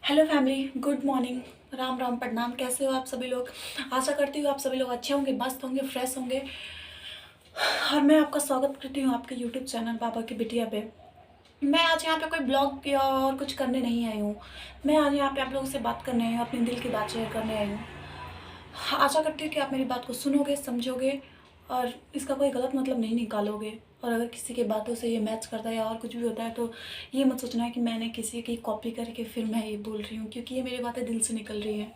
Hello family, good morning. Ram Ram प्रणाम। कैसे हो आप सभी लोग? आशा करती हूँ आप सभी लोग अच्छे होंगे, मस्त होंगे, फ्रेश होंगे। और मैं आपका स्वागत करती हूँ आपके यूट्यूब चैनल बाबा की बिटिया पे। मैं आज यहाँ पे कोई ब्लॉग या और कुछ करने नहीं आई हूँ। मैं आज यहाँ पे आप लोगों से बात करने आई हूँ, अपने दिल की बात शेयर करने आई हूँ। आशा करती हूँ कि आप मेरी बात को सुनोगे, समझोगे और इसका कोई गलत मतलब नहीं निकालोगे। और अगर किसी की बातों से ये मैच करता है या और कुछ भी होता है तो ये मत सोचना है कि मैंने किसी की कॉपी करके फिर मैं ये बोल रही हूँ, क्योंकि ये मेरी बातें दिल से निकल रही हैं।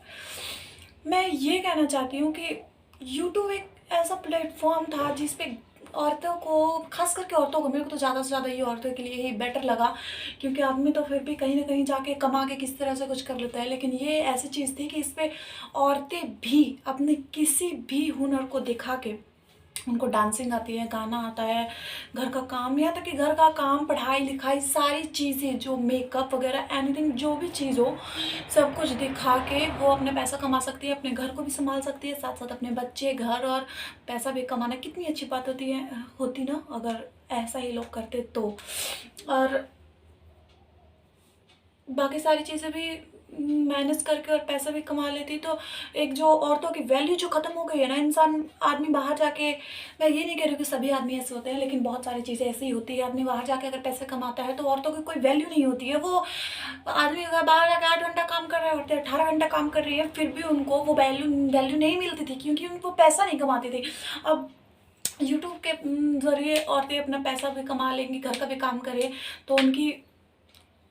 मैं ये कहना चाहती हूँ कि यूट्यूब एक ऐसा प्लेटफॉर्म था जिस पे औरतों को, खास करके औरतों को, मेरे को तो ज़्यादा से ज़्यादा ये औरतों के लिए ही बेटर लगा, क्योंकि आदमी तो फिर भी कहीं ना कहीं जाके कमा के किस तरह से कुछ कर लेता है, लेकिन ये ऐसी चीज़ थी कि इस पे औरतें भी अपने किसी भी हुनर को दिखा के, उनको डांसिंग आती है, गाना आता है, घर का काम, यहाँ तक कि घर का काम, पढ़ाई लिखाई, सारी चीज़ें, जो मेकअप वगैरह, एनीथिंग, जो भी चीज़ हो, सब कुछ दिखा के वो अपने पैसा कमा सकती है, अपने घर को भी संभाल सकती है, साथ साथ अपने बच्चे, घर और पैसा भी कमाना। कितनी अच्छी बात होती ना अगर ऐसा ही लोग करते तो। और बाकी सारी चीज़ें भी मैनेज करके और पैसा भी कमा लेती, तो एक जो औरतों की वैल्यू जो ख़त्म हो गई है ना, इंसान, आदमी बाहर जाके, मैं ये नहीं कह रही हूँ कि सभी आदमी ऐसे होते हैं, लेकिन बहुत सारी चीज़ें ऐसी होती है, आदमी बाहर जाके अगर पैसे कमाता है तो औरतों की कोई वैल्यू नहीं होती है। वो आदमी अगर बाहर जाके 8 घंटा काम कर रहे होते हैं, 18 घंटा काम कर रही है, फिर भी उनको वो वैल्यू वैल्यू नहीं मिलती थी, क्योंकि उनको पैसा नहीं कमाती थी। अब यूट्यूब के ज़रिए औरतें अपना पैसा भी कमा लेंगी, घर का भी काम करें, तो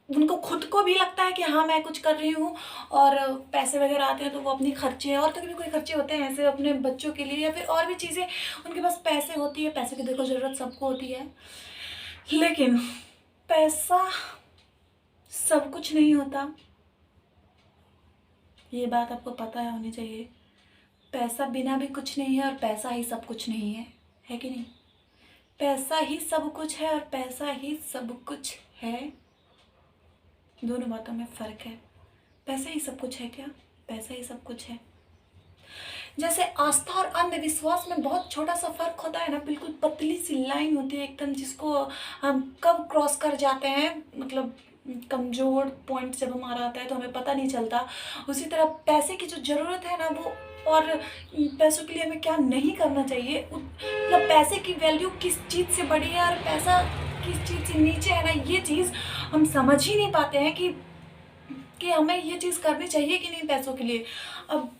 उनको खुद को भी लगता है कि हाँ मैं कुछ कर रही हूँ, और पैसे वगैरह आते हैं तो वो अपनी खर्चे, और तो भी कोई खर्चे होते हैं ऐसे अपने बच्चों के लिए या फिर और भी चीज़ें, उनके पास पैसे होती है। पैसे की देखो ज़रूरत सबको होती है, लेकिन पैसा सब कुछ नहीं होता, ये बात आपको पता है होनी चाहिए। पैसा बिना भी कुछ नहीं है और पैसा ही सब कुछ नहीं है कि नहीं? पैसा ही सब कुछ है और पैसा ही सब कुछ है, दोनों बातों में फ़र्क है। पैसा ही सब कुछ है क्या? पैसा ही सब कुछ है। जैसे आस्था और अंधविश्वास में बहुत छोटा सा फर्क होता है ना, बिल्कुल पतली सी लाइन होती है एकदम, जिसको हम कब क्रॉस कर जाते हैं, मतलब कमजोर पॉइंट जब हमारा आता है तो हमें पता नहीं चलता। उसी तरह पैसे की जो ज़रूरत है ना वो, और पैसों के लिए हमें क्या नहीं करना चाहिए, मतलब पैसे की वैल्यू किस चीज़ से बड़ी है और पैसा किस चीज़ से नीचे है ना, ये चीज़ हम समझ ही नहीं पाते हैं कि हमें ये चीज़ करनी चाहिए कि नहीं पैसों के लिए। अब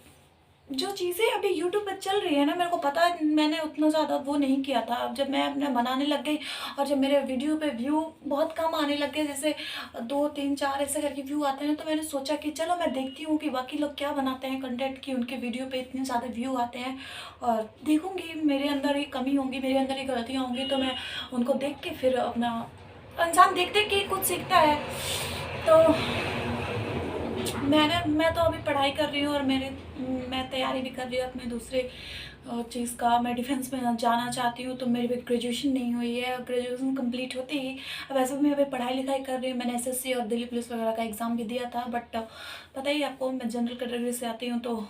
जो चीज़ें अभी यूट्यूब पे चल रही है ना, मेरे को पता है मैंने उतना ज़्यादा वो नहीं किया था। अब जब मैं अपना बनाने लग गई और जब मेरे वीडियो पे व्यू बहुत कम आने लग गए, जैसे 2 3 4 ऐसे करके व्यू आते हैं ना, तो मैंने सोचा कि चलो मैं देखती हूँ कि बाकी लोग क्या बनाते हैं कंटेंट, की उनके वीडियो पे इतने ज़्यादा व्यू आते हैं, और देखूँगी मेरे अंदर ही कमी होंगी, मेरे अंदर ही गलतियाँ होंगी, तो मैं उनको देख के फिर अपना, इंसान देख देख के ही कुछ सीखता है। तो मैं तो अभी पढ़ाई कर रही हूँ और मैं तैयारी भी कर रही हूँ अपने दूसरे चीज़ का। मैं डिफेंस में जाना चाहती हूँ, तो मेरी भी ग्रेजुएशन नहीं हुई है, ग्रेजुएशन कंप्लीट होती ही, अब वैसे भी मैं अभी पढ़ाई लिखाई कर रही हूँ। मैंने एसएससी और दिल्ली पुलिस वगैरह का एग्ज़ाम भी दिया था, बट पता ही आपको मैं जनरल कैटेगरी से आती हूँ, तो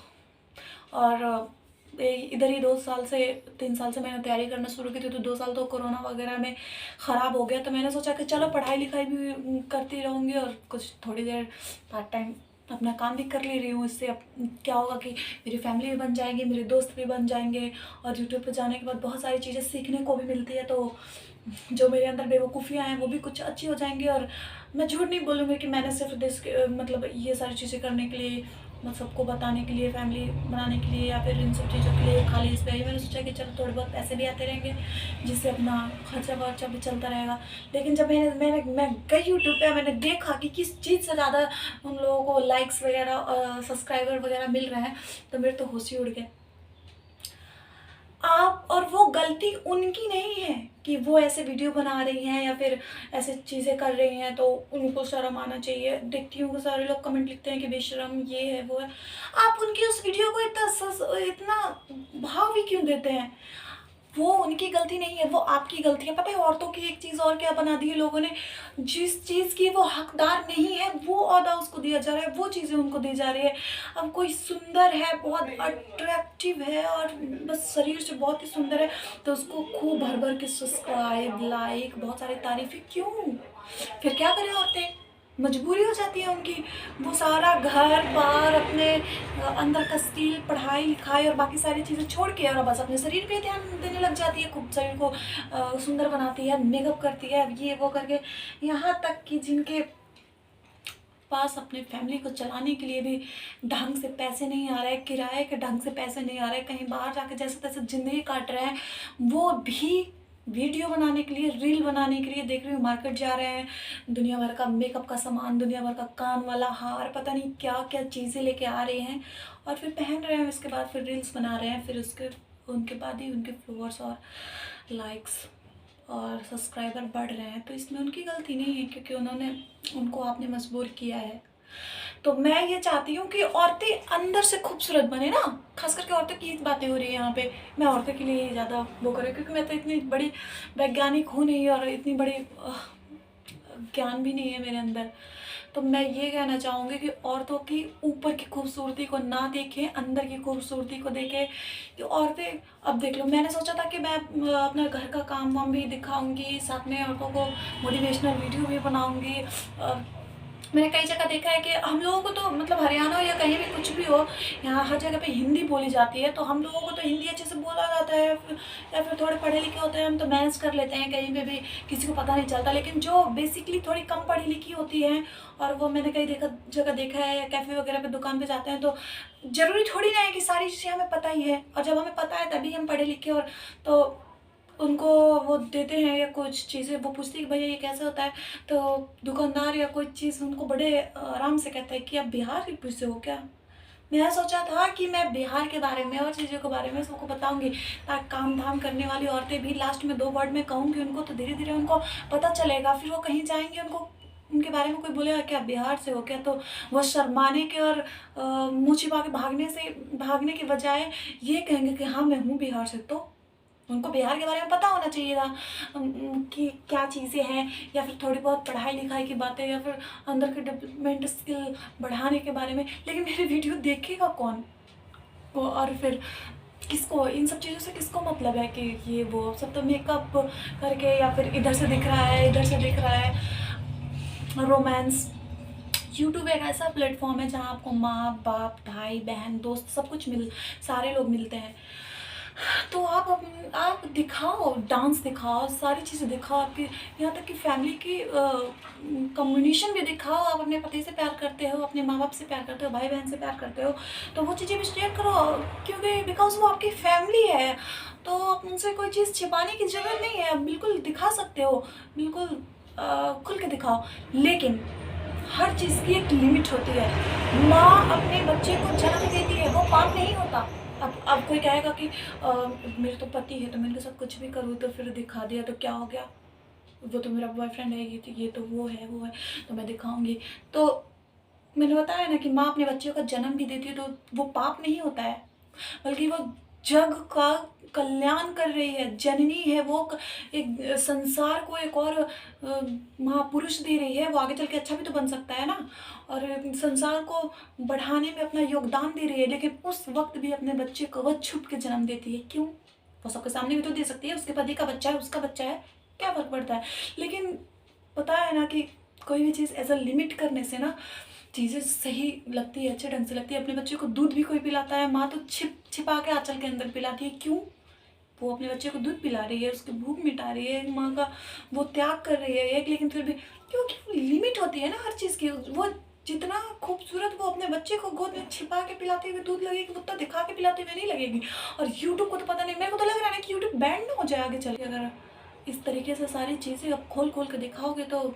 और इधर ही 2 साल से 3 साल से मैंने तैयारी करना शुरू की थी, तो 2 साल तो कोरोना वगैरह में ख़राब हो गया, तो मैंने सोचा कि चलो पढ़ाई लिखाई भी करती रहूँगी और कुछ थोड़ी देर पार्ट टाइम अपना काम भी कर ले रही हूँ। इससे अब क्या होगा कि मेरी फैमिली भी बन जाएगी, मेरे दोस्त भी बन जाएंगे, और यूट्यूब पे जाने के बाद बहुत सारी चीज़ें सीखने को भी मिलती है, तो जो मेरे अंदर बेवकूफ़ियाँ हैं वो भी कुछ अच्छी हो जाएंगी। और मैं झूठ नहीं बोलूँगी कि मैंने सिर्फ देश के मतलब ये सारी चीज़ें करने के लिए, मतलब सबको बताने के लिए, फैमिली बनाने के लिए या फिर इन सब चीज़ों के लिए खाली इस पे आई। मैंने सोचा कि चलो थोड़े बहुत पैसे भी आते रहेंगे, जिससे अपना खर्चा वर्चा भी चलता रहेगा। लेकिन जब मैं गई यूट्यूब पे, मैंने देखा कि किस चीज़ से ज़्यादा उन लोगों को लाइक्स वगैरह, सब्सक्राइबर वगैरह मिल रहे हैं, तो मेरे तो होश ही उड़ गए। आप, और वो गलती उनकी नहीं है कि वो ऐसे वीडियो बना रही हैं या फिर ऐसे चीज़ें कर रही हैं तो उनको शर्म आना चाहिए। देखती हूँ कि सारे लोग कमेंट लिखते हैं कि बेशर्म ये है वो है। आप उनकी उस वीडियो को इतना भाव ही क्यों देते हैं? वो उनकी गलती नहीं है, वो आपकी गलती है। पता है औरतों की एक चीज़ और क्या बना दी है लोगों ने, जिस चीज़ की वो हकदार नहीं है वो ओहदा उसको दिया जा रहा है, वो चीज़ें उनको दी जा रही है। अब कोई सुंदर है, बहुत अट्रैक्टिव है और बस शरीर से बहुत ही सुंदर है, तो उसको खूब भर भर के सब्सक्राइब, लाइक, बहुत सारी तारीफें क्यों? फिर क्या करें औरतें? मजबूरी हो जाती है उनकी। वो सारा घर बार अपने अंदर का स्किल, पढ़ाई लिखाई और बाकी सारी चीज़ें छोड़ के और बस अपने शरीर पे ध्यान देने लग जाती है। खूब शरीर को सुंदर बनाती है, मेकअप करती है, ये वो करके, यहाँ तक कि जिनके पास अपने फैमिली को चलाने के लिए भी ढंग से पैसे नहीं आ रहे, किराए के ढंग से पैसे नहीं आ रहे, कहीं बाहर जाके जैसे तैसे ज़िंदगी काट रहे हैं, वो भी वीडियो बनाने के लिए, रील बनाने के लिए देख रही हूँ मार्केट जा रहे हैं, दुनिया भर का मेकअप का सामान, दुनिया भर का कान वाला हार, पता नहीं क्या क्या चीज़ें लेके आ रहे हैं और फिर पहन रहे हैं। उसके बाद फिर रील्स बना रहे हैं, फिर उनके बाद ही उनके फॉलोअर्स और लाइक्स और सब्सक्राइबर बढ़ रहे हैं। तो इसमें उनकी गलती नहीं है, क्योंकि उनको आपने मजबूर किया है। तो मैं ये चाहती हूँ कि औरतें अंदर से खूबसूरत बने ना, खास करके औरतों की बातें हो रही है यहाँ पे। मैं औरतों के लिए ज़्यादा वो करूँ, क्योंकि मैं तो इतनी बड़ी वैज्ञानिक हूँ नहीं और इतनी बड़ी ज्ञान भी नहीं है मेरे अंदर। तो मैं ये कहना चाहूँगी कि औरतों की ऊपर की खूबसूरती को ना देखें, अंदर की खूबसूरती को देखें। कि औरतें, अब देख लो, मैंने सोचा था कि मैं अपना घर का काम वाम भी दिखाऊंगी, साथ में औरतों को मोटिवेशनल वीडियो भी बनाऊंगी। मैंने कई जगह देखा है कि हम लोगों को तो मतलब हरियाणा हो या कहीं भी कुछ भी हो, यहाँ हर जगह पे हिंदी बोली जाती है, तो हम लोगों को तो हिंदी अच्छे से बोला जाता है, या फिर थोड़े पढ़े लिखे होते हैं हम तो मैनेज कर लेते हैं, कहीं पे भी किसी को पता नहीं चलता। लेकिन जो बेसिकली थोड़ी कम पढ़ी लिखी होती है, और वो मैंने कई जगह देखा है, या कैफ़े वगैरह पे दुकान पे जाते हैं, तो ज़रूरी थोड़ी ना है कि सारी चीज़ें हमें पता ही है। और जब हमें पता है तभी हम पढ़े लिखे, और तो उनको वो देते हैं या कुछ चीज़ें, वो पूछती है कि भैया ये कैसे होता है, तो दुकानदार या कोई चीज़ उनको बड़े आराम से कहता है कि आप बिहार के से हो क्या। मैं सोचा था कि मैं बिहार के बारे में और चीज़ों के बारे में सबको बताऊंगी, ताकि काम धाम करने वाली औरतें भी लास्ट में 2 वर्ड में कहूँगी उनको, तो धीरे धीरे उनको पता चलेगा। फिर वो कहीं जाएंगे, उनको उनके बारे में कोई बोलेगा क्या बिहार से हो क्या, तो वो शर्माने के और मुँह छिपा के भागने के बजाय ये कहेंगे कि हाँ मैं हूँ बिहार से। तो उनको बिहार के बारे में पता होना चाहिए था कि क्या चीज़ें हैं, या फिर थोड़ी बहुत पढ़ाई लिखाई की बातें, या फिर अंदर के डेवलपमेंट स्किल बढ़ाने के बारे में। लेकिन मेरी वीडियो देखेगा कौन? और फिर किसको इन सब चीज़ों से किसको मतलब है कि ये वो सब तो मेकअप करके, या फिर इधर से दिख रहा है, इधर से दिख रहा है रोमांस। यूट्यूब एक ऐसा प्लेटफॉर्म है जहाँ आपको माँ बाप, भाई बहन, दोस्त, सब कुछ सारे लोग मिलते हैं। तो आप दिखाओ, डांस दिखाओ, सारी चीज़ें दिखाओ, आपकी यहाँ तक कि फैमिली की कम्युनिकेशन भी दिखाओ। आप अपने पति से प्यार करते हो, अपने माँ बाप से प्यार करते हो, भाई बहन से प्यार करते हो, तो वो चीज़ें भी शेयर करो, क्योंकि बिकॉज वो आपकी फैमिली है। तो आप उनसे कोई चीज़ छिपाने की ज़रूरत नहीं है, आप बिल्कुल दिखा सकते हो, बिल्कुल खुल के दिखाओ। लेकिन हर चीज़ की एक लिमिट होती है। माँ अपने बच्चे को जन्म देती है, वो पाप नहीं होता। अब कोई कहेगा कि मेरे तो पति है, तो मैं इनके साथ कुछ भी करूँ तो फिर दिखा दिया तो क्या हो गया, वो तो मेरा बॉयफ्रेंड है, ये तो वो है तो मैं दिखाऊंगी। तो मैंने बताया ना कि माँ अपने बच्चे का जन्म भी देती है, तो वो पाप नहीं होता है, बल्कि वो जग का कल्याण कर रही है, जननी है वो, एक संसार को एक और महापुरुष दे रही है। वो आगे चल के अच्छा भी तो बन सकता है ना, और संसार को बढ़ाने में अपना योगदान दे रही है। लेकिन उस वक्त भी अपने बच्चे को वो छुप के जन्म देती है। क्यों? वो सबके सामने भी तो दे सकती है, उसके पति का बच्चा है, उसका बच्चा है, क्या फर्क पड़ता है। लेकिन पता है ना कि कोई भी चीज़ एज अ लिमिट करने से ना चीज़ें सही लगती है, अच्छे ढंग से लगती है। अपने बच्चे को दूध भी कोई पिलाता है, माँ तो छिपा के आंचल के अंदर पिलाती है। क्यों? वो अपने बच्चे को दूध पिला रही है, उसकी भूख मिटा रही है, माँ का वो त्याग कर रही है एक। लेकिन फिर भी क्योंकि लिमिट होती है ना हर चीज़ की। वो जितना खूबसूरत वो अपने बच्चे को गोद में छिपा के पिलाते हुए दूध लगेगी, उतना दिखा के पिलाते हुए नहीं लगेगी। और यूट्यूब को तो पता नहीं, मेरे को तो लग रहा है ना कि यूट्यूब बैन ना हो जाए आगे चल के। अगर इस तरीके से सारी चीज़ें अब खोल के दिखाओगे तो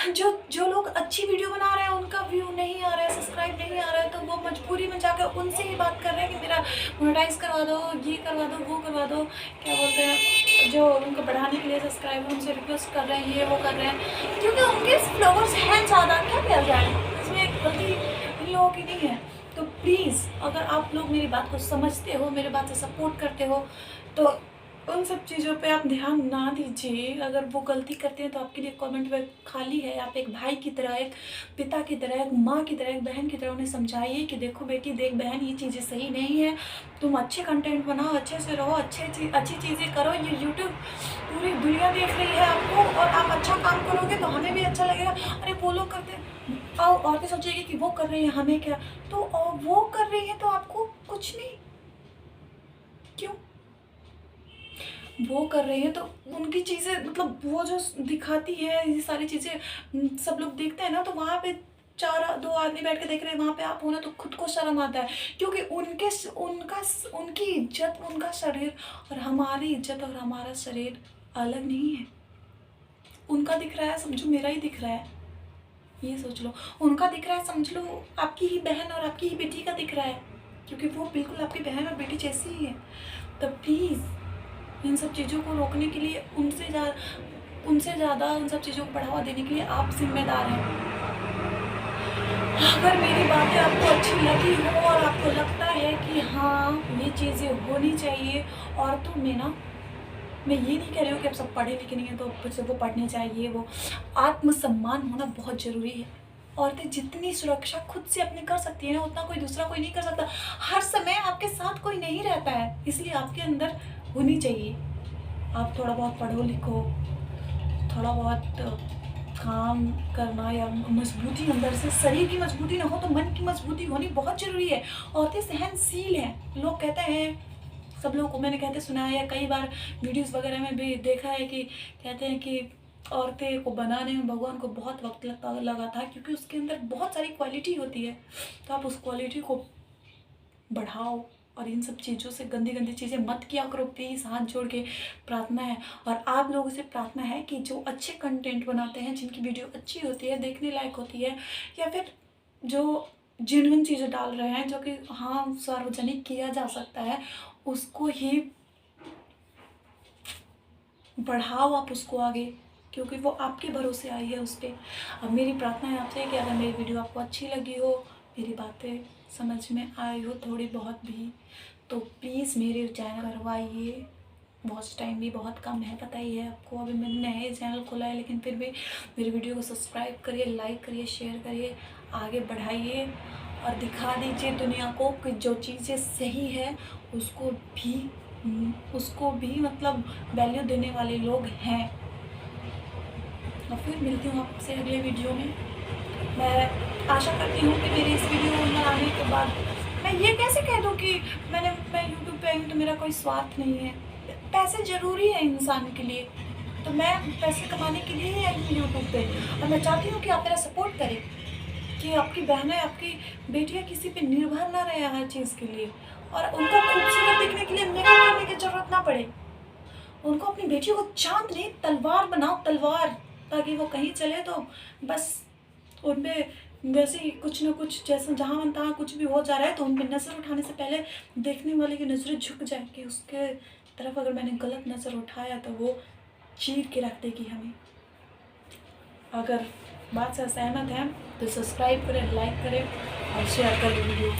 जो लोग अच्छी वीडियो बना रहे हैं उनका व्यू नहीं आ रहा है, सब्सक्राइब नहीं आ रहा है, तो वो मजबूरी में जाकर उनसे ही बात कर रहे हैं कि मेरा मोनेटाइज करवा दो, ये करवा दो, वो करवा दो, क्या बोलते हैं, जो उनको बढ़ाने के लिए सब्सक्राइबर उनसे रिक्वेस्ट कर रहे हैं, ये वो कर रहे हैं, क्योंकि उनके फ्लोवर्स हैं ज़्यादा। क्या किया जाए, इसमें गलती इन लोगों की नहीं है। तो प्लीज़ अगर आप लोग मेरी बात को समझते हो, मेरे बात से सपोर्ट करते हो, तो उन सब चीज़ों पे आप ध्यान ना दीजिए। अगर वो गलती करते हैं तो आपके लिए कमेंट में खाली है। आप एक भाई की तरह, एक पिता की तरह, एक माँ की तरह, एक बहन की तरह उन्हें समझाइए कि देखो बेटी, देख बहन, ये चीज़ें सही नहीं है। तुम अच्छे कंटेंट बनाओ, अच्छे से रहो, अच्छी चीज़ें करो। ये यूट्यूब पूरी दुनिया देख रही है आपको, और आप अच्छा काम करोगे तो हमें भी अच्छा लगेगा। अरे वो लोग करते हैं, और औरतें सोचेगी कि वो कर रही है, हमें क्या। तो वो कर रही है तो आपको कुछ नहीं, क्यों? वो कर रही हैं तो उनकी चीज़ें, मतलब वो जो दिखाती है ये सारी चीज़ें सब लोग देखते हैं ना, तो वहाँ पे दो आदमी बैठ के देख रहे हैं, वहाँ पे आप हो ना, तो खुद को शर्म आता है। क्योंकि उनकी इज्जत, उनका शरीर और हमारी इज्जत और हमारा शरीर अलग नहीं है। उनका दिख रहा है समझो मेरा ही दिख रहा है, ये सोच लो। उनका दिख रहा है समझ लो आपकी ही बहन और आपकी ही बेटी का दिख रहा है, क्योंकि वो बिल्कुल आपकी बहन और बेटी जैसी ही है। तो प्लीज़ इन सब चीज़ों को रोकने के लिए, उनसे ज़्यादा उन सब चीज़ों को बढ़ावा देने के लिए आप जिम्मेदार हैं। अगर मेरी बातें आपको अच्छी लगी हो और आपको लगता है कि हाँ ये चीज़ें होनी चाहिए औरतों में ना, मैं ये नहीं कह रही हूँ कि आप सब पढ़े लिखे नहीं हैं तो फिर से वो पढ़ने चाहिए। वो आत्मसम्मान होना बहुत ज़रूरी है। औरतें जितनी सुरक्षा खुद से अपनी कर सकती है ना, उतना कोई दूसरा कोई नहीं कर सकता। हर समय आपके साथ कोई नहीं रहता है, इसलिए आपके अंदर होनी चाहिए। आप थोड़ा बहुत पढ़ो लिखो, थोड़ा बहुत काम करना, या मजबूती अंदर से, शरीर की मजबूती ना हो तो मन की मजबूती होनी बहुत ज़रूरी है। औरतें सहनशील हैं। लोग कहते हैं, सब लोगों को मैंने कहते सुना है, या कई बार वीडियोस वगैरह में भी देखा है कि कहते हैं कि औरतें को बनाने में भगवान को बहुत वक्त लगा था, क्योंकि उसके अंदर बहुत सारी क्वालिटी होती है। तो आप उस क्वालिटी को बढ़ाओ और इन सब चीज़ों से गंदी गंदी चीज़ें मत किया करो प्लीज़। हाथ जोड़ के प्रार्थना है। और आप लोगों से प्रार्थना है कि जो अच्छे कंटेंट बनाते हैं, जिनकी वीडियो अच्छी होती है, देखने लायक होती है, या फिर जो जेन्युइन चीज़ें डाल रहे हैं, जो कि हाँ सार्वजनिक किया जा सकता है, उसको ही बढ़ाओ आप उसको आगे, क्योंकि वो आपके भरोसे आई है उस पर। अब मेरी प्रार्थना है आपसे कि अगर मेरी वीडियो आपको अच्छी लगी हो, मेरी बातें समझ में आई हो थोड़ी बहुत भी, तो प्लीज़ मेरे चैनल करवाइए। वॉच टाइम भी बहुत कम है, पता ही है आपको। अभी मैंने नया चैनल खोला है, लेकिन फिर भी मेरी वीडियो को सब्सक्राइब करिए, लाइक करिए, शेयर करिए, आगे बढ़ाइए और दिखा दीजिए दुनिया को कि जो चीज़ें सही है उसको भी मतलब वैल्यू देने वाले लोग हैं। और फिर मिलती हूँ आपसे अगले वीडियो में। मैं आशा करती हूँ कि मेरी इस वीडियो बनाने के बाद मैं ये कैसे कह दूँ कि मैं यूट्यूब पे आई हूँ तो मेरा कोई स्वार्थ नहीं है। पैसे ज़रूरी है इंसान के लिए, तो मैं पैसे कमाने के लिए ही आई हूँ यूट्यूब पे। और मैं चाहती हूँ कि आप मेरा सपोर्ट करें, कि आपकी बहनें, आपकी बेटियाँ किसी पे निर्भर ना रहे हर चीज़ के लिए, और उनको खूबसूरत दिखने के लिए मेकअप करने की ज़रूरत ना पड़े। उनको अपनी बेटियों को चाँद नहीं तलवार बनाओ, तलवार, ताकि वो कहीं चले तो बस उनपे वैसे ही कुछ ना कुछ, जैसे जहाँ मन तहाँ कुछ भी हो जा रहा है तो उन पर नज़र उठाने से पहले देखने वाले की नज़रें झुक जाए कि उसके तरफ अगर मैंने गलत नज़र उठाया तो वो चीर के रख देगी हमें। अगर बात से सहमत हैं तो सब्सक्राइब करें, लाइक करें और शेयर करें वीडियो।